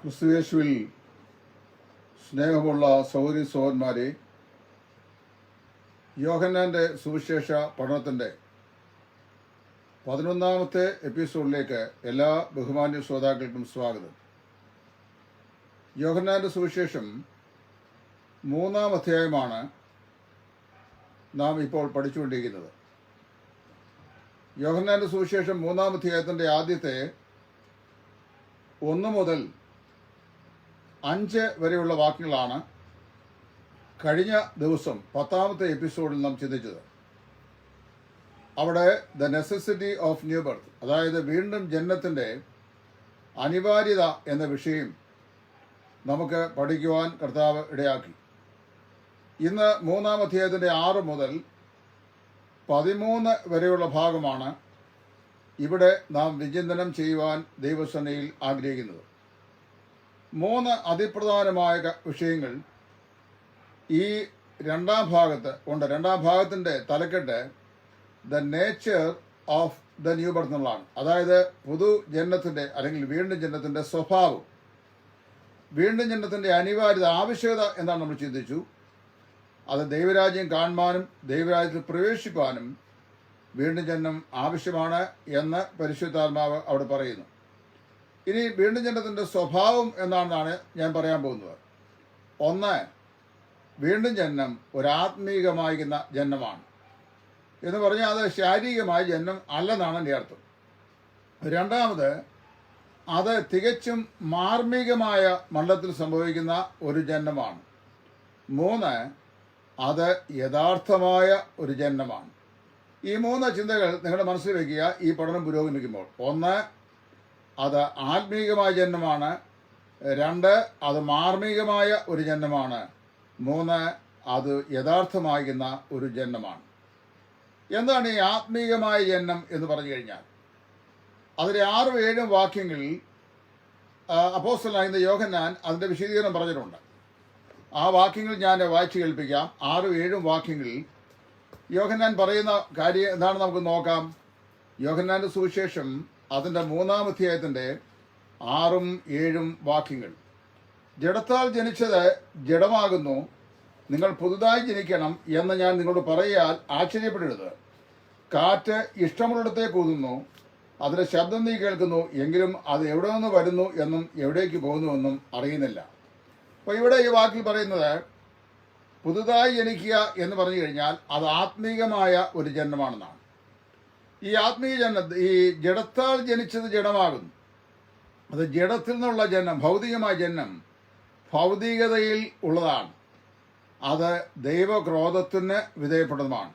ക്രിസ്തുയേശുവിൽ സ്നേഹമുള്ള സഹോദരി സഹോദരന്മാരെ, യോഹന്നാന്റെ സുവിശേഷ പഠനത്തിൻ്റെ 11ാമത്തെ എപ്പിസോഡിലേക്ക് എല്ലാ ബഹുമാന്യ ശ്രോതാക്കൾക്കും സ്വാഗതം. യോഹന്നാന്റെ സുവിശേഷം 3-ാം അധ്യായമാണ് നാം ഇപ്പോൾ പഠിച്ചുകൊണ്ടിരിക്കുന്നത്. യോഹന്നാന്റെ സുവിശേഷം 3-ാം അധ്യായത്തിൻ്റെ ആദ്യത്തെ 1 മുതൽ 5 വരെയുള്ള വാക്യങ്ങളാണ് കഴിഞ്ഞ ദിവസം 10ാമത്തെ എപ്പിസോഡിൽ നാം ചിന്തിച്ചത്. അവിടെ the necessity of new birth, അതായത് വീണ്ടും ജനനത്തിൻ്റെ അനിവാര്യത എന്ന വിഷയം നമുക്ക് പഠിക്കുവാൻ കർത്താവ് ഇടയാക്കി. ഇന്ന് 3-ാം അധ്യായത്തിൻ്റെ 6 മുതൽ 13 വരെയുള്ള ഭാഗമാണ് ഇവിടെ നാം വിചിന്തനം ചെയ്യുവാൻ ദൈവസേനയിൽ ആഗ്രഹിക്കുന്നത്. 3 അതിപ്രധാനമായ വിഷയങ്ങൾ ഈ 2-ാം ഭാഗത്ത് ഉണ്ട്. 2-ാം ഭാഗത്തിൻ്റെ തലക്കെട്ട് the nature of the new birth എന്നുള്ളതാണ്. അതായത് പുതുജനനത്തിൻ്റെ അല്ലെങ്കിൽ വീണ്ടും ജനനത്തിൻ്റെ സ്വഭാവം, വീണ്ടും ജനനത്തിൻ്റെ അനിവാര്യത, ആവശ്യകത എന്നാണ് നമ്മൾ ചിന്തിച്ചു. അത് ദൈവരാജ്യം കാണുവാനും ദൈവരാജ്യത്തിൽ പ്രവേശിക്കുവാനും വീണ്ടും ജനനം ആവശ്യമാണ് എന്ന് പരിശുദ്ധാത്മാവ് അവിടെ പറയുന്നു. ഇനി വീണ്ടും ജനനത്തിൻ്റെ സ്വഭാവം എന്നാണ് ഞാൻ പറയാൻ പോകുന്നത്. 1, വീണ്ടും ജനനം ഒരാത്മീകമായിരിക്കുന്ന ജനനമാണ് എന്ന് പറഞ്ഞാൽ അത് ശാരീരികമായ ജനനം അല്ലെന്നാണ് എൻ്റെ അർത്ഥം. 2, അത് തികച്ചും മാർമികമായ മണ്ഡലത്തിൽ സംഭവിക്കുന്ന ഒരു ജനനമാണ്. 3, അത് യഥാർത്ഥമായ ഒരു ജനനമാണ്. ഈ 3 ചിന്തകൾ നിങ്ങളുടെ മനസ്സിൽ വയ്ക്കുക ഈ പഠനം പുരോഗമിക്കുമ്പോൾ. 1, അത് ആത്മീകമായ ജനനമാണ്. 2, അത് മാർമികമായ ഒരു ജനനമാണ്. 3, അത് യഥാർത്ഥമാകുന്ന ഒരു ജനനമാണ്. എന്താണ് ഈ ആത്മീകമായ ജനനം എന്ന് പറഞ്ഞു കഴിഞ്ഞാൽ, അതിലെ 6-7 വാക്യങ്ങളിൽ അപ്പോസ്തലനായ യോഹന്നാൻ അതിൻ്റെ വിശദീകരണം പറഞ്ഞിട്ടുണ്ട്. ആ വാക്യങ്ങൾ ഞാൻ വായിച്ചു കേൾപ്പിക്കാം. 6-7 വാക്യങ്ങളിൽ യോഹന്നാൻ പറയുന്ന കാര്യം എന്താണെന്ന് നമുക്ക് നോക്കാം. യോഹന്നാന്റെ സുവിശേഷം അതിൻ്റെ 3-ാം അധ്യായത്തിൻ്റെ 6-7 വാക്യങ്ങൾ. ജഡത്താൽ ജനിച്ചത് ജഡമാകുന്നു, നിങ്ങൾ പുതുതായി ജനിക്കണം എന്ന് ഞാൻ നിങ്ങളോട് പറയാൽ ആശ്ചര്യപ്പെടരുത്. കാറ്റ് ഇഷ്ടമുള്ളിടത്തേക്ക് ഊതുന്നു, അതിൻ്റെ ശബ്ദം നീ കേൾക്കുന്നു, എങ്കിലും അത് എവിടെ നിന്ന് വരുന്നു എന്നും എവിടേക്ക് പോകുന്നുവെന്നും അറിയുന്നില്ല. അപ്പോൾ ഇവിടെ ഈ വാക്കിൽ പറയുന്നത് പുതുതായി ജനിക്കുക എന്ന് പറഞ്ഞു കഴിഞ്ഞാൽ അത് ആത്മീകമായ ഒരു ജനനമാണെന്നാണ്. ഈ ആത്മീയ ജനനം, ഈ ജഡത്താൽ ജനിച്ചത് ജഡമാകുന്നു. അത് ജഡത്തിൽ നിന്നുള്ള ജനനം, ഭൗതികമായ ജനനം ഭൗതികതയിൽ ഉള്ളതാണ്. അത് ദൈവക്രോധത്തിന് വിധേയപ്പെട്ടതുമാണ്.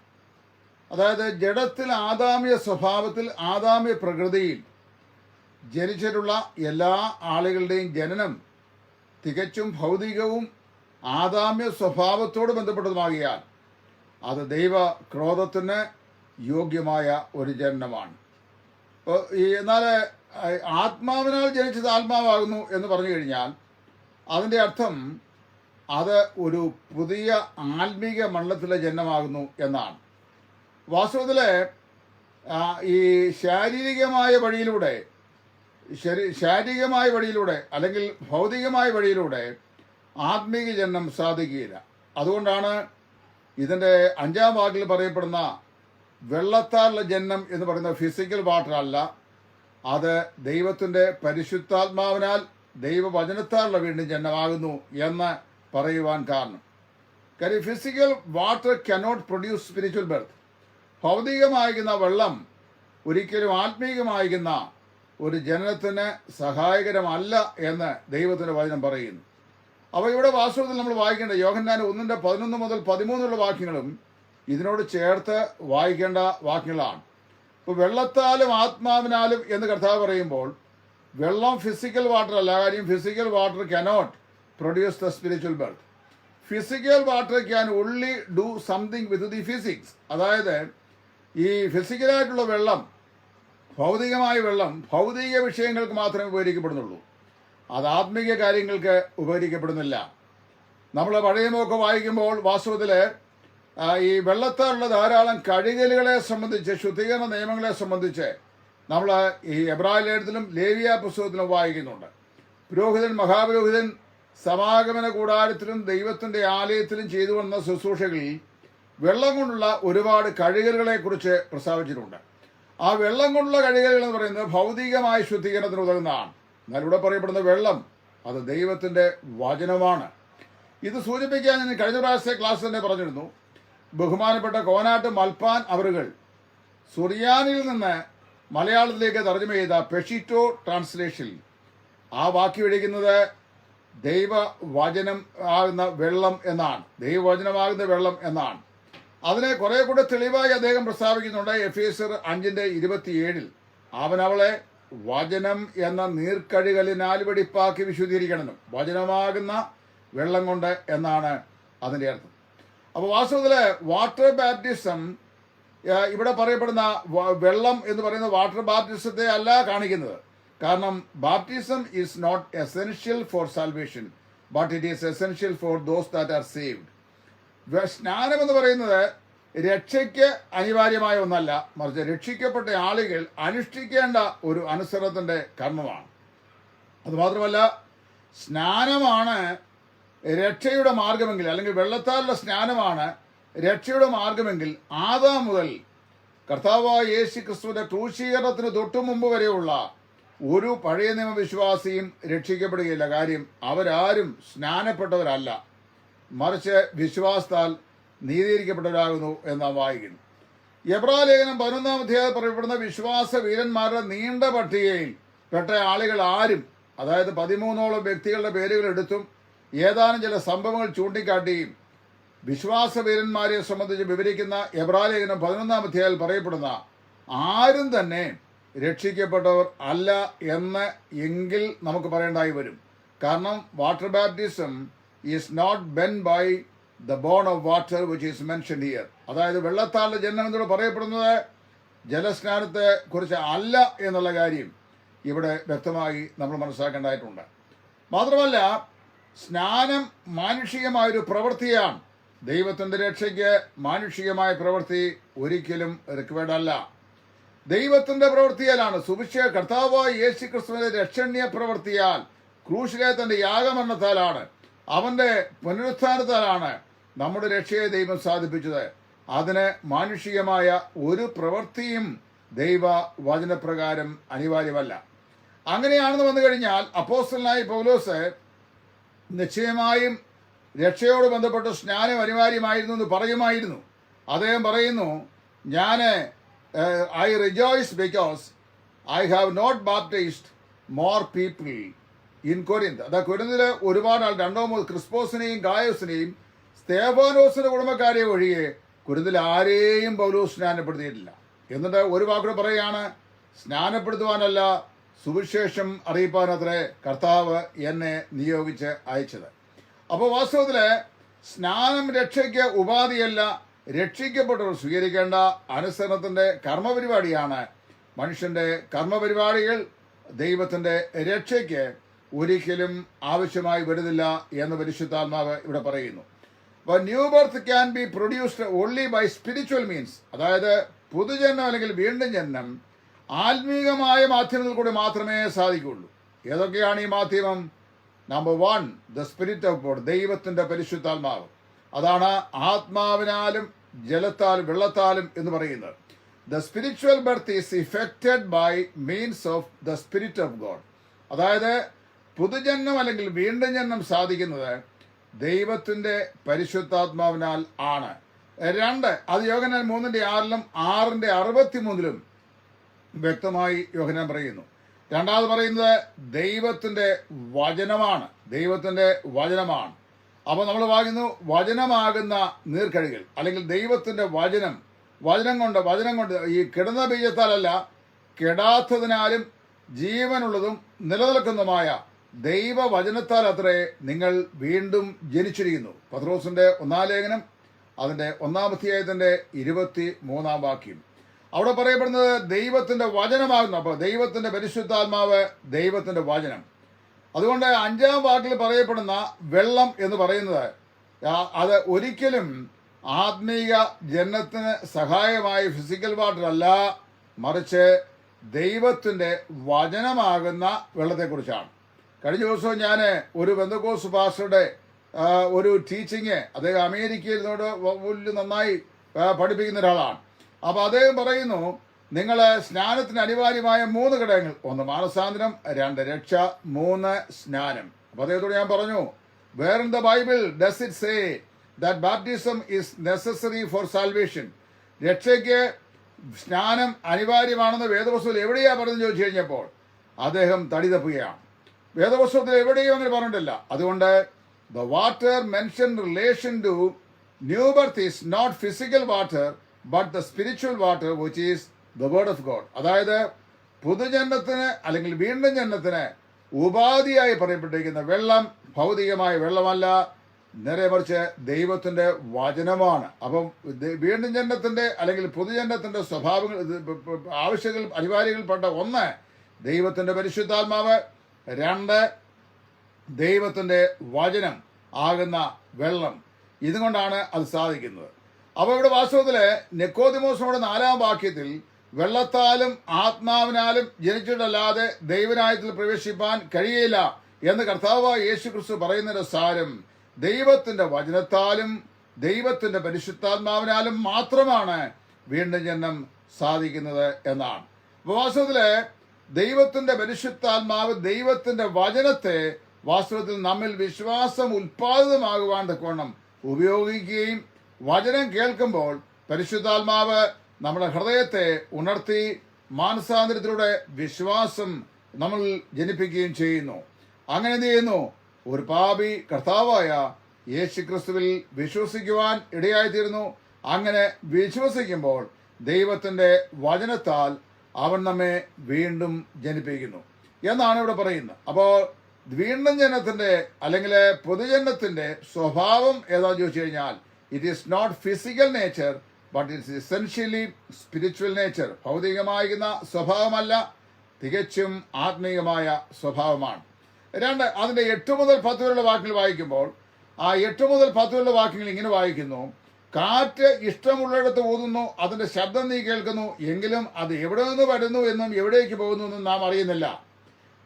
അതായത് ജഡത്തിൽ ആദാമ്യ സ്വഭാവത്തിൽ ആദാമ്യ പ്രകൃതിയിൽ ജനിച്ചിട്ടുള്ള എല്ലാ ആളുകളുടെയും ജനനം തികച്ചും ഭൗതികവും ആദാമ്യ സ്വഭാവത്തോട് ബന്ധപ്പെട്ടതുമാകിയാൽ അത് ദൈവക്രോധത്തിന് യോഗ്യമായ ഒരു ജനനമാണ്. എന്നാൽ ആത്മാവിനാൽ ജനിച്ചത് ആത്മാവാകുന്നു എന്ന് പറഞ്ഞു കഴിഞ്ഞാൽ അതിൻ്റെ അർത്ഥം അത് ഒരു പുതിയ ആത്മീക മണ്ഡലത്തിലെ ജനനമാകുന്നു എന്നാണ്. വാസ്തവത്തിൽ ഈ ശാരീരികമായ വഴിയിലൂടെ അല്ലെങ്കിൽ ഭൗതികമായ വഴിയിലൂടെ ആത്മീക ജനനം സാധിക്കുകയില്ല. അതുകൊണ്ടാണ് ഇതിൻ്റെ 5-ാം വാക്കിൽ പറയപ്പെടുന്ന വെള്ളത്താലുള്ള ജനനം എന്ന് പറയുന്ന ഫിസിക്കൽ വാട്ടർ അല്ല, അത് ദൈവത്തിൻ്റെ പരിശുദ്ധാത്മാവിനാൽ ദൈവവചനത്താലുള്ള വീണ്ടും ജനനമാകുന്നു എന്ന് പറയുവാൻ കാരണം. കാര്യം physical water cannot produce spiritual birth. ഭൗതികമായിരിക്കുന്ന വെള്ളം ഒരിക്കലും ആത്മീകമായിരിക്കുന്ന ഒരു ജനനത്തിന് സഹായകരമല്ല എന്ന് ദൈവത്തിൻ്റെ വചനം പറയുന്നു. അപ്പോൾ ഇവിടെ വാസ്തവത്തിൽ നമ്മൾ വായിക്കേണ്ട യോഹന്നാൻ 1-ന്റെ 11 മുതൽ 13 വാക്യങ്ങളും ഇതിനോട് ചേർത്ത് വായിക്കേണ്ട വാക്യങ്ങളാണ്. ഇപ്പോൾ വെള്ളത്താലും ആത്മാവിനാലും എന്ന് കർത്താവ് പറയുമ്പോൾ വെള്ളം ഫിസിക്കൽ വാട്ടർ അല്ല. കാര്യം physical water cannot produce the spiritual birth. Physical water can only do something with the physics. അതായത് ഈ ഫിസിക്കലായിട്ടുള്ള വെള്ളം, ഭൗതികമായ വെള്ളം ഭൗതിക വിഷയങ്ങൾക്ക് മാത്രമേ ഉപകരിക്കപ്പെടുന്നുള്ളൂ. അത് ആത്മീയ കാര്യങ്ങൾക്ക് ഉപകരിക്കപ്പെടുന്നില്ല. നമ്മൾ പഴയമൊക്കെ വായിക്കുമ്പോൾ വാസ്തവത്തിൽ ഈ വെള്ളത്താലുള്ള ധാരാളം കഴുകലുകളെ സംബന്ധിച്ച്, ശുദ്ധീകരണ നിയമങ്ങളെ സംബന്ധിച്ച് നമ്മൾ ഈ എബ്രായ ലേഖനത്തിലും ലേവിയ പുസ്തകത്തിലും വായിക്കുന്നുണ്ട്. പുരോഹിതൻ, മഹാപുരോഹിതൻ സമാഗമന കൂടാരത്തിലും ദൈവത്തിൻ്റെ ആലയത്തിലും ചെയ്തു വന്ന ശുശ്രൂഷകളിൽ വെള്ളം കൊണ്ടുള്ള ഒരുപാട് കഴുകലുകളെ കുറിച്ച് പ്രസ്താവിച്ചിട്ടുണ്ട്. ആ വെള്ളം കൊണ്ടുള്ള കഴുകലുകൾ എന്ന് പറയുന്നത് ഭൗതികമായ ശുദ്ധീകരണത്തിന് ഉതകുന്നതാണ്. എന്നാൽ ഇവിടെ പറയപ്പെടുന്ന വെള്ളം അത് ദൈവത്തിൻ്റെ വചനമാണ്. ഇത് സൂചിപ്പിക്കാൻ ഞാൻ കഴിഞ്ഞ പ്രാവശ്യത്തെ ക്ലാസ് തന്നെ പറഞ്ഞിരുന്നു. ബഹുമാനപ്പെട്ട കോനാട്ട് മൽപ്പാൻ അവറുകൾ സുറിയാനിൽ നിന്ന് മലയാളത്തിലേക്ക് തർജ്ജമ ചെയ്ത പെഷിറ്റോ ട്രാൻസ്ലേഷനിൽ ആ വാക്യം എഴുതിക്കുന്നത് ദൈവവചനം ആകുന്ന വെള്ളം എന്നാണ്. ദൈവവചനമാകുന്ന വെള്ളം എന്നാണ്. അതിനെ കുറെ കൂടെ തെളിവായി അദ്ദേഹം പ്രസ്താവിക്കുന്നുണ്ട്. എഫേസ്യർ 5:27 അവൻ അവളെ വചനം എന്ന നീർക്കഴുകലിനാൽ വെടിപ്പാക്കി വിശുദ്ധീകരിക്കണം. വചനമാകുന്ന വെള്ളം കൊണ്ട് എന്നാണ് അതിൻ്റെ അർത്ഥം. അപ്പോൾ വാസ്തവത്തില് വാട്ടർ ബാപ്റ്റിസം ഇവിടെ പറയപ്പെടുന്ന വെള്ളം എന്ന് പറയുന്ന വാട്ടർ ബാപ്റ്റിസത്തെ അല്ല കാണിക്കുന്നത്. കാരണം baptism is not essential for salvation, but it is essential for those that are saved. സ്നാനം എന്ന് പറയുന്നത് രക്ഷയ്ക്ക് അനിവാര്യമായ ഒന്നല്ല, മറിച്ച് രക്ഷിക്കപ്പെട്ട ആളുകൾ അനുഷ്ഠിക്കേണ്ട ഒരു അനുസരണത്തിൻ്റെ കർമ്മമാണ്. അതുമാത്രമല്ല, സ്നാനമാണ് രക്ഷയുടെ മാർഗമെങ്കിൽ, അല്ലെങ്കിൽ വെള്ളത്താലുള്ള സ്നാനമാണ് രക്ഷയുടെ മാർഗമെങ്കിൽ, ആദാം മുതൽ കർത്താവായ യേശു ക്രിസ്തുവിന്റെ ക്രൂശീകരണത്തിന് തൊട്ടു മുമ്പ് വരെയുള്ള ഒരു പഴയ നിയമ വിശ്വാസിയും രക്ഷിക്കപ്പെടുകയില്ല. കാര്യം അവരാരും സ്നാനപ്പെട്ടവരല്ല, മറിച്ച് വിശ്വാസത്താൽ നീതീകരിക്കപ്പെട്ടവരാകുന്നു എന്ന് നാം വായിക്കുന്നു. എബ്രായ ലേഖനം 11-ാം അധ്യായത്തിൽ പറയപ്പെടുന്ന വിശ്വാസ വീരന്മാരുടെ നീണ്ട പട്ടികയിൽ പെട്ട ആളുകൾ ആരും, അതായത് 13ഓളം വ്യക്തികളുടെ പേരുകൾ എടുത്തും ഏതാനും ചില സംഭവങ്ങൾ ചൂണ്ടിക്കാട്ടിയും വിശ്വാസ വീരന്മാരെ സംബന്ധിച്ച് വിവരിക്കുന്ന എബ്രായ ലേഖനം 11-ാം അധ്യായത്തിൽ പറയപ്പെടുന്ന ആരും തന്നെ രക്ഷിക്കപ്പെട്ടവർ അല്ല എന്ന് എങ്കിൽ നമുക്ക് പറയേണ്ടതായി വരും. കാരണം water baptism is not been by the born of water which is mentioned here. അതായത് വെള്ളത്താലുള്ള ജനനം എന്നോട് പറയപ്പെടുന്നത് ജലസ്നാനത്തെ കുറിച്ച് അല്ല എന്നുള്ള കാര്യം ഇവിടെ വ്യക്തമായി നമ്മൾ മനസ്സിലാക്കേണ്ടതായിട്ടുണ്ട്. മാത്രമല്ല, സ്നാനം മാനുഷികമായൊരു പ്രവൃത്തിയാണ്. ദൈവത്തിൻ്റെ രക്ഷയ്ക്ക് മാനുഷികമായ പ്രവൃത്തി ഒരിക്കലും റിക്വയർഡ് അല്ല. ദൈവത്തിൻ്റെ പ്രവൃത്തിയാലാണ്, കർത്താവായ യേശു ക്രിസ്തുവിന്റെ രക്ഷണീയ പ്രവൃത്തിയാൽ, ക്രൂശിലെ തന്റെ യാഗമരണത്താലാണ്, അവന്റെ പുനരുത്ഥാനത്താലാണ് നമ്മുടെ രക്ഷയെ ദൈവം സാധിപ്പിച്ചത്. അതിന് മാനുഷികമായ ഒരു പ്രവൃത്തിയും ദൈവ വചനപ്രകാരം അനിവാര്യമല്ല. അങ്ങനെയാണെന്ന് വന്നു കഴിഞ്ഞാൽ അപ്പോസ്തലനായ പൗലോസ് നിശ്ചയമായും രക്ഷയോട് ബന്ധപ്പെട്ട് സ്നാനം അനിവാര്യമായിരുന്നു എന്ന് പറയുമായിരുന്നു. അദ്ദേഹം പറയുന്നു, ഞാൻ I rejoice because I have not baptised more people in Corinth. അതാ കൊരിന്തില് ഒരുപാട് ആൾ, 2 ക്രിസ്പോസിനെയും ഗായോസിനെയും സ്തേഫാനോസിന്റെ കുടുംബക്കാരെ ഒഴികെ കൊരിന്തിൽ ആരെയും പൗലോസ് സ്നാനപ്പെടുത്തിയിട്ടില്ല. എന്നിട്ട് ഒരു വാക്കുകൂടെ പറയുകയാണ്, സ്നാനപ്പെടുത്തുവാനല്ല സുവിശേഷം അറിയിപ്പാനത്രേ കർത്താവ് എന്നെ നിയോഗിച്ച് അയച്ചത്. അപ്പോൾ വാസ്തവത്തില് സ്നാനം രക്ഷയ്ക്ക് ഉപാധിയല്ല, രക്ഷിക്കപ്പെട്ടവർ സ്വീകരിക്കേണ്ട അനുസരണത്തിന്റെ കർമ്മപരിപാടിയാണ്. മനുഷ്യന്റെ കർമ്മപരിപാടികൾ ദൈവത്തിന്റെ രക്ഷയ്ക്ക് ഒരിക്കലും ആവശ്യമായി വരുന്നില്ല എന്ന് പരിശുദ്ധാത്മാവ് ഇവിടെ പറയുന്നു. അപ്പോൾ new birth can be produced only by spiritual means. അതായത് പുതുജന്മം അല്ലെങ്കിൽ വീണ്ടും ജന്മം ആത്മീകമായ മാധ്യമത്തിൽ കൂടി മാത്രമേ സാധിക്കുള്ളൂ. ഏതൊക്കെയാണ് ഈ മാധ്യമം? Number 1, the spirit of God, ദൈവത്തിന്റെ പരിശുദ്ധാത്മാവ്. അതാണ് ആത്മാവിനാലും ജലത്താലും വെള്ളത്താലും എന്ന് പറയുന്നത്. The spiritual birth is effected by means of the spirit of God. അതായത് പുതുജന്മം അല്ലെങ്കിൽ വീണ്ടും ജന്മം സാധിക്കുന്നത് ദൈവത്തിന്റെ പരിശുദ്ധാത്മാവിനാൽ ആണ്. 2, അത് യോഹന്നാൻ 3:6-ലും 6:63-ലും വ്യക്തമായി യോഹന്നാൻ പറയുന്നു. രണ്ടാമത് പറയുന്നത് ദൈവത്തിന്റെ വചനമാണ്, ദൈവത്തിന്റെ വചനമാണ്. അപ്പോൾ നമ്മൾ വായിക്കുന്നു, വചനമാകുന്ന നീർക്കഴുകൽ അല്ലെങ്കിൽ ദൈവത്തിന്റെ വചനം. വചനം കൊണ്ട് ഈ കിടന്ന ബീജത്താലല്ല, കെടാത്തതിനാലും ജീവനുള്ളതും നിലനിൽക്കുന്നതുമായ ദൈവവചനത്താൽ അത്രേ നിങ്ങൾ വീണ്ടും ജനിച്ചിരിക്കുന്നു. പത്രോസിന്റെ 1-ാം ലേഖനം അതിന്റെ 1-ാം അധ്യായത്തിന്റെ 23-ാം വാക്യം. അവിടെ പറയപ്പെടുന്നത് ദൈവത്തിന്റെ വചനമാകുന്നു. അപ്പോൾ ദൈവത്തിന്റെ പരിശുദ്ധാത്മാവ് ദൈവത്തിന്റെ വചനം. അതുകൊണ്ട് 5-ാം വാക്കിൽ പറയപ്പെടുന്ന വെള്ളം എന്ന് പറയുന്നത് അത് ഒരിക്കലും ആത്മീയ ജനനത്തിന് സഹായമായ ഫിസിക്കൽ വാട്ടർ അല്ല, മറിച്ച് ദൈവത്തിന്റെ വചനമാകുന്ന വെള്ളത്തെക്കുറിച്ചാണ്. കഴിഞ്ഞ ദിവസവും ഞാൻ ഒരു പെന്തക്കോസ്ത് പാസ്റ്ററുടെ ഒരു ടീച്ചിങ്, അദ്ദേഹം അമേരിക്കയിൽ വലിയ നന്നായി പഠിപ്പിക്കുന്ന ഒരാളാണ്. അപ്പോൾ അദ്ദേഹം പറയുന്നു, നിങ്ങൾ സ്നാനത്തിന് അനിവാര്യമായ 3 ഘടകങ്ങൾ: 1 മാനസാന്തരം, 2 രക്ഷ, 3 സ്നാനം. അപ്പോൾ അദ്ദേഹത്തോട് ഞാൻ പറഞ്ഞു, where in the Bible does it say that baptism is necessary for salvation? രക്ഷയ്ക്ക് സ്നാനം അനിവാര്യമാണെന്ന് വേദപുസ്തകത്തിൽ എവിടെയാ പറഞ്ഞെന്ന് ചോദിച്ചു കഴിഞ്ഞപ്പോൾ അദ്ദേഹം തടി തപ്പുകയാണ്. വേദപുസ്തകത്തിൽ എവിടെയും അങ്ങനെ പറഞ്ഞിട്ടില്ല. അതുകൊണ്ട് the water mentioned relation to new birth is not physical water but the spiritual water which is the word of God. അതായത് പുതുജന്മത്തിന് അല്ലെങ്കിൽ വീണ്ടും ജന്മത്തിന് ഉപാധിയായി പറയപ്പെട്ടിരിക്കുന്ന വെള്ളം ഭൗതികമായ വെള്ളമല്ല, നേരെ മറിച്ച് ദൈവത്തിന്റെ വചനമാണ്. അപ്പം വീണ്ടും ജന്മത്തിന്റെ അല്ലെങ്കിൽ പുതുജന്മത്തിന്റെ സ്വഭാവങ്ങൾ, ആവശ്യങ്ങൾ, അനിവാര്യങ്ങൾപ്പെട്ട 1 ദൈവത്തിന്റെ പരിശുദ്ധാത്മാവ്, 2 ദൈവത്തിന്റെ വചനം ആകുന്ന വെള്ളം. ഇതുകൊണ്ടാണ് അത് സാധിക്കുന്നത്. അപ്പോൾ ഇവിടെ വാസ്തവത്തില് നിക്കോദിമോസിനോട് 4-ാം വാക്യത്തിൽ വെള്ളത്താലും ആത്മാവിനാലും ജനിച്ചിട്ടല്ലാതെ ദൈവരാജ്യത്തിൽ പ്രവേശിപ്പാൻ കഴിയില്ല എന്ന് കർത്താവായ യേശുക്രിസ്തു പറയുന്നതിന്റെ സാരം ദൈവത്തിന്റെ വചനത്താലും ദൈവത്തിന്റെ പരിശുദ്ധാത്മാവിനാലും മാത്രമാണ് വീണ്ടും ജന്മം സാധിക്കുന്നത് എന്നാണ്. അപ്പോൾ വാസ്തവത്തില് ദൈവത്തിന്റെ പരിശുദ്ധാത്മാവ് ദൈവത്തിന്റെ വചനത്തെ വാസ്തവത്തിൽ നമ്മിൽ വിശ്വാസം ഉൽപാദിതമാകുവാൻ തക്കവണ്ണം ഉപയോഗിക്കുകയും വചനം കേൾക്കുമ്പോൾ പരിശുദ്ധാത്മാവ് നമ്മുടെ ഹൃദയത്തെ ഉണർത്തി മാനസാന്തരത്തിലൂടെ വിശ്വാസം നമ്മൾ ജനിപ്പിക്കുകയും ചെയ്യുന്നു. അങ്ങനെ എന്ത് ചെയ്യുന്നു? ഒരു പാപി കർത്താവായ യേശുക്രിസ്തുവിൽ വിശ്വസിക്കുവാൻ ഇടയായിത്തീരുന്നു. അങ്ങനെ വിശ്വസിക്കുമ്പോൾ ദൈവത്തിന്റെ വചനത്താൽ അവൻ നമ്മെ വീണ്ടും ജനിപ്പിക്കുന്നു എന്നാണ് ഇവിടെ പറയുന്നത്. അപ്പോൾ വീണ്ടും ജനത്തിന്റെ അല്ലെങ്കിൽ പൊതുജനത്തിന്റെ സ്വഭാവം ഏതാണെന്ന് ചോദിച്ചു കഴിഞ്ഞാൽ it is not physical nature but it's essentially spiritual nature. ഭൗതികമായിരുന്ന സ്വഭാവമല്ല, തികച്ചും ആത്മീയമായ സ്വഭാവമാണ്. 2, അതിന്റെ 8 മുതൽ 10 വരെയുള്ള വാക്യങ്ങൾ വായിക്കുമ്പോൾ ആ 8 മുതൽ 10 വരെയുള്ള വാക്യങ്ങൾ ഇങ്ങനെ വായിക്കുന്നു: കാറ്റ് ഇഷ്ടമുള്ളിടത്ത് ഊതുന്നു, അതിന്റെ ശബ്ദം നീ കേൾക്കുന്നു, എങ്കിലും അത് എവിടെ നിന്ന് വരുന്നു എന്നും എവിടേക്ക് പോകുന്നു എന്നും നാം അറിയുന്നില്ല.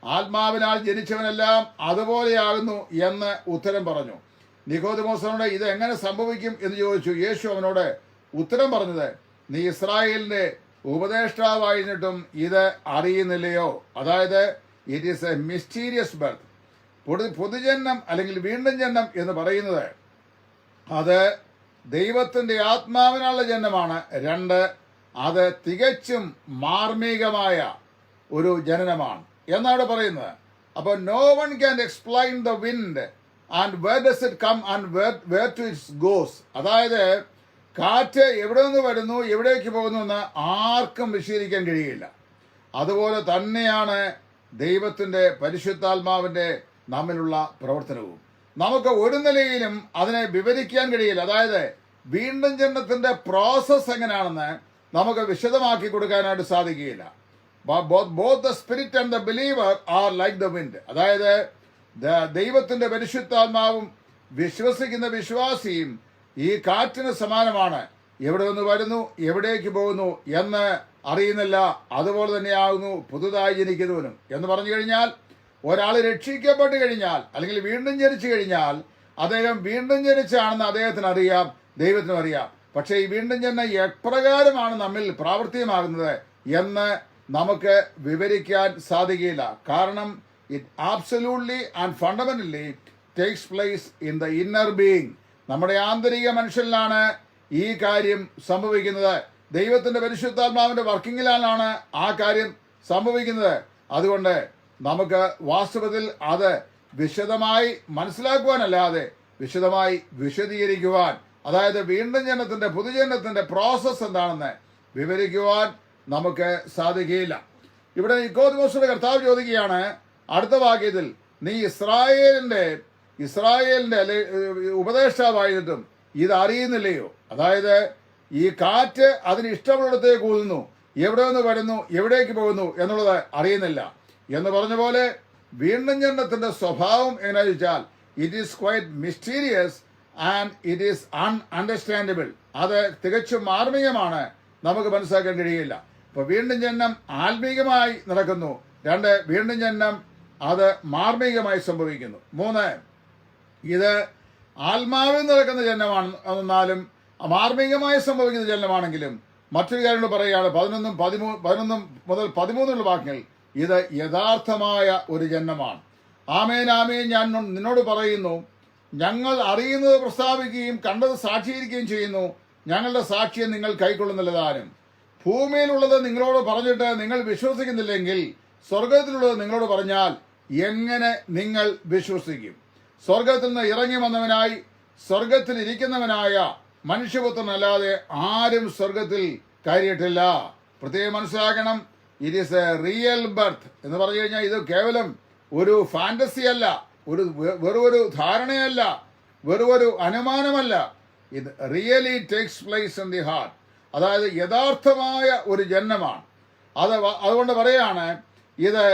ആത്മാവിനാൽ ജനിച്ചവനെല്ലാം അതുപോലെയാകുന്നു എന്ന് ഉത്തരം പറഞ്ഞു. നിക്കോദിമോസിനോട് ഇത് എങ്ങനെ സംഭവിക്കും എന്ന് ചോദിച്ചു. യേശു അവനോട് ഉത്തരം പറഞ്ഞത്, നീ ഇസ്രായേലിന്റെ ഉപദേഷ്ടാവായിരുന്നിട്ടും ഇത് അറിയുന്നില്ലയോ? അതായത് it is a mysterious birth. പൊതുജന്മം അല്ലെങ്കിൽ വീണ്ടും ജന്മം എന്ന് പറയുന്നത് അത് ദൈവത്തിന്റെ ആത്മാവിനുള്ള ജന്മമാണ്. 2, അത് തികച്ചും മാർമികമായ ഒരു ജനനമാണ് എന്നാണ് പറയുന്നത്. അപ്പോൾ no one can explain the wind and where does it come and where to it's goes. അതായത് കാറ്റ് എവിടെ നിന്ന് വരുന്നു എവിടേക്ക് പോകുന്നു എന്ന് ആർക്കും വിശദീകരിക്കാൻ കഴിയില്ല. അതുപോലെ തന്നെയാണ് ദൈവത്തിന്റെ പരിശുദ്ധാത്മാവിന്റെ നമ്മിലുള്ള പ്രവർത്തനവും. നമുക്ക് ഒരു നിലയിലും അതിനെ വിവരിക്കാൻ കഴിയില്ല. അതായത് വീണ്ടും ജന്മത്തിന്റെ പ്രോസസ് എങ്ങനെയാണെന്ന് നമുക്ക് വിശദമാക്കി കൊടുക്കാനായിട്ട് സാധിക്കുകയില്ല. both the spirit and the believer are like the wind. അതായത് ദൈവത്തിന്റെ പരിശുദ്ധാത്മാവും വിശ്വസിക്കുന്ന വിശ്വാസിയും ഈ കാറ്റിന് സമാനമാണ്. എവിടെ നിന്ന് വരുന്നു എവിടേക്ക് പോകുന്നു എന്ന് അറിയുന്നില്ല. അതുപോലെ തന്നെയാകുന്നു പുതുതായി ജനിക്കുന്നവനും എന്ന് പറഞ്ഞു കഴിഞ്ഞാൽ, ഒരാൾ രക്ഷിക്കപ്പെട്ട് കഴിഞ്ഞാൽ അല്ലെങ്കിൽ വീണ്ടും ജനിച്ചു കഴിഞ്ഞാൽ അദ്ദേഹം വീണ്ടും ജനിച്ചാണെന്ന് അദ്ദേഹത്തിന് അറിയാം, ദൈവത്തിനും അറിയാം. പക്ഷേ ഈ വീണ്ടും ജന്മം എപ്രകാരമാണ് നമ്മിൽ പ്രാവർത്തികമാകുന്നത് എന്ന് നമുക്ക് വിവരിക്കാൻ സാധിക്കില്ല. കാരണം it absolutely and fundamentally takes place in the inner being. നമ്മുടെ ആന്തരിക മനുഷ്യനിലാണ് ഈ കാര്യം സംഭവിക്കുന്നത്. ദൈവത്തിന്റെ പരിശുദ്ധാത്മാവിന്റെ വർക്കിങ്ങിലാണ് ആ കാര്യം സംഭവിക്കുന്നത്. അതുകൊണ്ട് നമുക്ക് വാസ്തവത്തിൽ അത് വിശദമായി മനസ്സിലാക്കുവാനല്ലാതെ വിശദമായി വിശദീകരിക്കുവാൻ, അതായത് വീണ്ടും ജനത്തിന്റെ പുതുജനത്തിന്റെ പ്രോസസ് എന്താണെന്ന് വിവരിക്കുവാൻ നമുക്ക് സാധിക്കുകയില്ല. ഇവിടെ നിക്കോദിമോസിന്റെ കർത്താവ് ചോദിക്കുകയാണ് അടുത്ത വാക്യത്തിൽ, നീ ഇസ്രായേലിന്റെ ഉപദേഷ്ടാവായിട്ടും ഇത് അറിയുന്നില്ലയോ? അതായത് ഈ കാറ്റ് അതിന് ഇഷ്ടമുള്ളിടത്തേക്ക് ഊതുന്നു, എവിടെ നിന്ന് വരുന്നു എവിടേക്ക് പോകുന്നു എന്നുള്ളത് അറിയുന്നില്ല എന്ന് പറഞ്ഞ പോലെ വീണ്ടും ജന്മത്തിന്റെ സ്വഭാവം എങ്ങനെ വെച്ചാൽ it is quite mysterious and it is ununderstandable. അത് തികച്ചും മാർമികമാണ്, നമുക്ക് മനസ്സിലാക്കാൻ കഴിയില്ല. ഇപ്പൊ വീണ്ടും ജന്മം ആത്മീകമായി നടക്കുന്നു. 2, വീണ്ടും ജന്മം അത് മാർമികമായി സംഭവിക്കുന്നു. 3, ഇത് ആത്മാവിൽ നടക്കുന്ന ജനനമാണ് എന്നാലും മാർമികമായി സംഭവിക്കുന്ന ജനനമാണെങ്കിലും മറ്റൊരു കാര്യം പറയുകയാണ് 11 മുതൽ 13 വാക്യങ്ങൾ, ഇത് യഥാർത്ഥമായ ഒരു ജനനമാണ്. ആമേൻ ആമേൻ ഞാൻ നിന്നോട് പറയുന്നു, ഞങ്ങൾ അറിയുന്നത് പ്രസ്താവിക്കുകയും കണ്ടത് സാക്ഷീകരിക്കുകയും ചെയ്യുന്നു, ഞങ്ങളുടെ സാക്ഷ്യം നിങ്ങൾ കൈക്കൊള്ളുന്നില്ലതാനും. ഭൂമിയിലുള്ളത് നിങ്ങളോട് പറഞ്ഞിട്ട് നിങ്ങൾ വിശ്വസിക്കുന്നില്ലെങ്കിൽ സ്വർഗത്തിലുള്ളത് നിങ്ങളോട് പറഞ്ഞാൽ എങ്ങനെ നിങ്ങൾ വിശ്വസിക്കും? സ്വർഗത്തിൽ നിന്ന് ഇറങ്ങി വന്നവനായി സ്വർഗത്തിൽ ഇരിക്കുന്നവനായ മനുഷ്യപുത്രനല്ലാതെ ആരും സ്വർഗത്തിൽ കയറിയിട്ടില്ല. പ്രത്യേകം മനസ്സിലാക്കണം, it is a real birth എന്ന് പറഞ്ഞു കഴിഞ്ഞാൽ ഇത് കേവലം ഒരു ഫാന്റസി അല്ല, വെറും ധാരണയല്ല, വെറും അനുമാനമല്ല. ഇത് really takes place in the heart. അതായത് യഥാർത്ഥമായ ഒരു ജനനമാണ്. അതുകൊണ്ട് പറയാണ്, ഇത്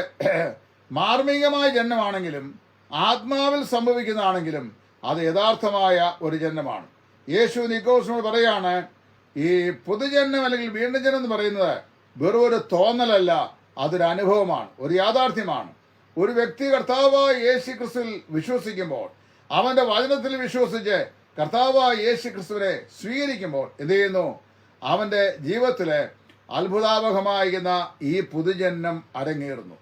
മാർമികമായ ജനനമാണെങ്കിലും ആത്മാവിൽ സംഭവിക്കുന്നതാണെങ്കിലും അത് യഥാർത്ഥമായ ഒരു ജനനമാണ്. യേശു നിക്കോസിനോട് പറയാണ്, ഈ പുതുജന്മം അല്ലെങ്കിൽ വീണ്ടും ജനം എന്ന് പറയുന്നത് വെറും ഒരു തോന്നലല്ല, അതൊരു അനുഭവമാണ്, ഒരു യാഥാർത്ഥ്യമാണ്. ഒരു വ്യക്തി കർത്താവായ യേശു ക്രിസ്തുവിൽ വിശ്വസിക്കുമ്പോൾ, അവന്റെ വചനത്തിൽ വിശ്വസിച്ച് കർത്താവായ യേശു ക്രിസ്തുവിനെ സ്വീകരിക്കുമ്പോൾ എന്ത് ചെയ്യുന്നു? അവന്റെ ജീവിതത്തിലെ അത്ഭുതാവഹമായിരുന്ന ഈ പുതുജന്മം അരങ്ങേറുന്നു.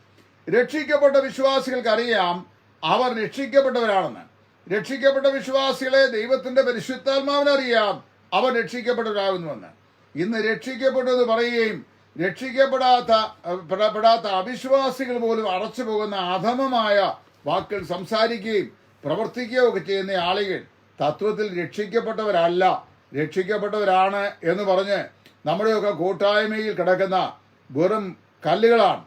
രക്ഷിക്കപ്പെട്ട വിശ്വാസികൾക്ക് അറിയാം അവർ രക്ഷിക്കപ്പെട്ടവരാണെന്ന്. രക്ഷിക്കപ്പെട്ട വിശ്വാസികളെ ദൈവത്തിന്റെ പരിശുദ്ധാത്മാവിനറിയാം അവർ രക്ഷിക്കപ്പെട്ടവരാകുന്നുവെന്ന്. ഇന്ന് രക്ഷിക്കപ്പെട്ടു എന്ന് പറയുകയും രക്ഷിക്കപ്പെടാത്ത അവിശ്വാസികൾ പോലും അടച്ചു പോകുന്ന അധമമായ വാക്കുകൾ സംസാരിക്കുകയും പ്രവർത്തിക്കുകയും ഒക്കെ ചെയ്യുന്ന ആളുകൾ തത്വത്തിൽ രക്ഷിക്കപ്പെട്ടവരല്ല, രക്ഷിക്കപ്പെട്ടവരാണ് എന്ന് പറഞ്ഞ് നമ്മുടെയൊക്കെ കൂട്ടായ്മയിൽ കിടക്കുന്ന വെറും കല്ലുകളാണ്,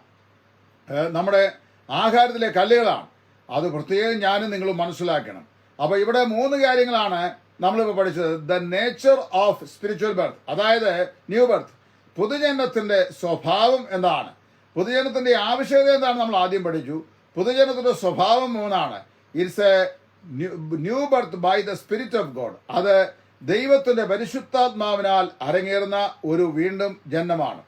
നമ്മുടെ ആഹാരത്തിലെ കല്ലുകളാണ്. അത് പ്രത്യേകം ഞാനും നിങ്ങളും മനസ്സിലാക്കണം. അപ്പൊ ഇവിടെ 3 കാര്യങ്ങളാണ് നമ്മളിപ്പോൾ പഠിച്ചത്. The nature of spiritual birth, അതായത് ന്യൂ ബർത്ത്, പുതുജനത്തിന്റെ സ്വഭാവം എന്താണ്, പുതുജനത്തിന്റെ ആവശ്യകത എന്താണ് നമ്മൾ ആദ്യം പഠിച്ചു. പുതുജനത്തിന്റെ സ്വഭാവം 3. It's a new birth by the spirit of God. അത് ദൈവത്തിന്റെ പരിശുദ്ധാത്മാവിനാൽ അരങ്ങേറുന്ന ഒരു വീണ്ടും ജനനമാണ്.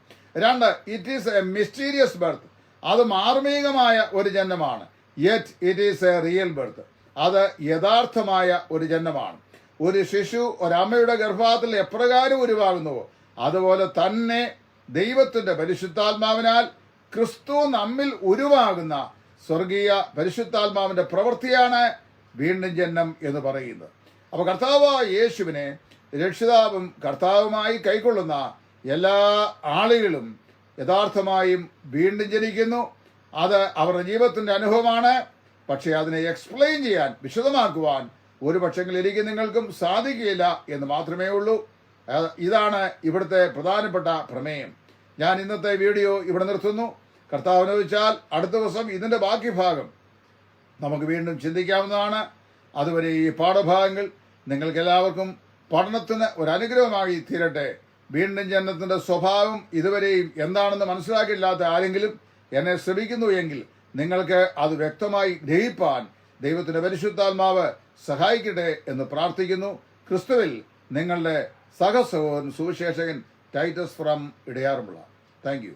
2, it is a mysterious birth. അത് മാർമികമായ ഒരു ജനനമാണ്. Yet it is a real birth. അത് യഥാർത്ഥമായ ഒരു ജനനമാണ്. ഒരു ശിശു ഒരമ്മയുടെ ഗർഭപാത്രത്തിൽ എപ്രകാരം ഉരുവാകുന്നുവോ അതുപോലെ തന്നെ ദൈവത്തിന്റെ പരിശുദ്ധാത്മാവിനാൽ ക്രിസ്തു നമ്മിൽ ഉരുവാകുന്ന സ്വർഗീയ പരിശുദ്ധാത്മാവിന്റെ പ്രവൃത്തിയാണ് വീണ്ടും ജനനം എന്ന് പറയുന്നത്. അപ്പൊ കർത്താവായ യേശുവിനെ രക്ഷിതാവും കർത്താവുമായി കൈക്കൊള്ളുന്ന എല്ലാ ആളുകളും യഥാർത്ഥമായും വീണ്ടും ജനിക്കുന്നു. അത് അവരുടെ ജീവിതത്തിന്റെ അനുഭവമാണ്. പക്ഷെ അതിനെ എക്സ്പ്ലെയിൻ ചെയ്യാൻ, വിശദമാക്കുവാൻ ഒരു പക്ഷെങ്കിൽ എനിക്ക് നിങ്ങൾക്കും സാധിക്കുകയില്ല എന്ന് മാത്രമേ ഉള്ളൂ. ഇതാണ് ഇവിടുത്തെ പ്രധാനപ്പെട്ട പ്രമേയം. ഞാൻ ഇന്നത്തെ വീഡിയോ ഇവിടെ നിർത്തുന്നു. കർത്താവ് അനുവദിച്ചാൽ അടുത്ത ദിവസം ഇതിന്റെ ബാക്കി ഭാഗം നമുക്ക് വീണ്ടും ചിന്തിക്കാവുന്നതാണ്. അതുവരെ ഈ പാഠഭാഗങ്ങൾ നിങ്ങൾക്ക് എല്ലാവർക്കും പഠനത്തിന് ഒരു അനുഗ്രഹമായി തീരട്ടെ. വീണ്ടും ജനനത്തിന്റെ സ്വഭാവം ഇതുവരെയും എന്താണെന്ന് മനസ്സിലാക്കിയില്ലാത്ത ആരെങ്കിലും എന്നെ ശ്രമിക്കുന്നു എങ്കിൽ നിങ്ങൾക്ക് അത് വ്യക്തമായി ഗ്രഹിപ്പാൻ ദൈവത്തിന്റെ പരിശുദ്ധാത്മാവ് സഹായിക്കട്ടെ എന്ന് പ്രാർത്ഥിക്കുന്നു. ക്രിസ്തുവിൽ നിങ്ങളുടെ സഹസഹോദരൻ സുവിശേഷകൻ ടൈറ്റസ് ഫ്രം ഇടയാറുമുള്ള. Thank U.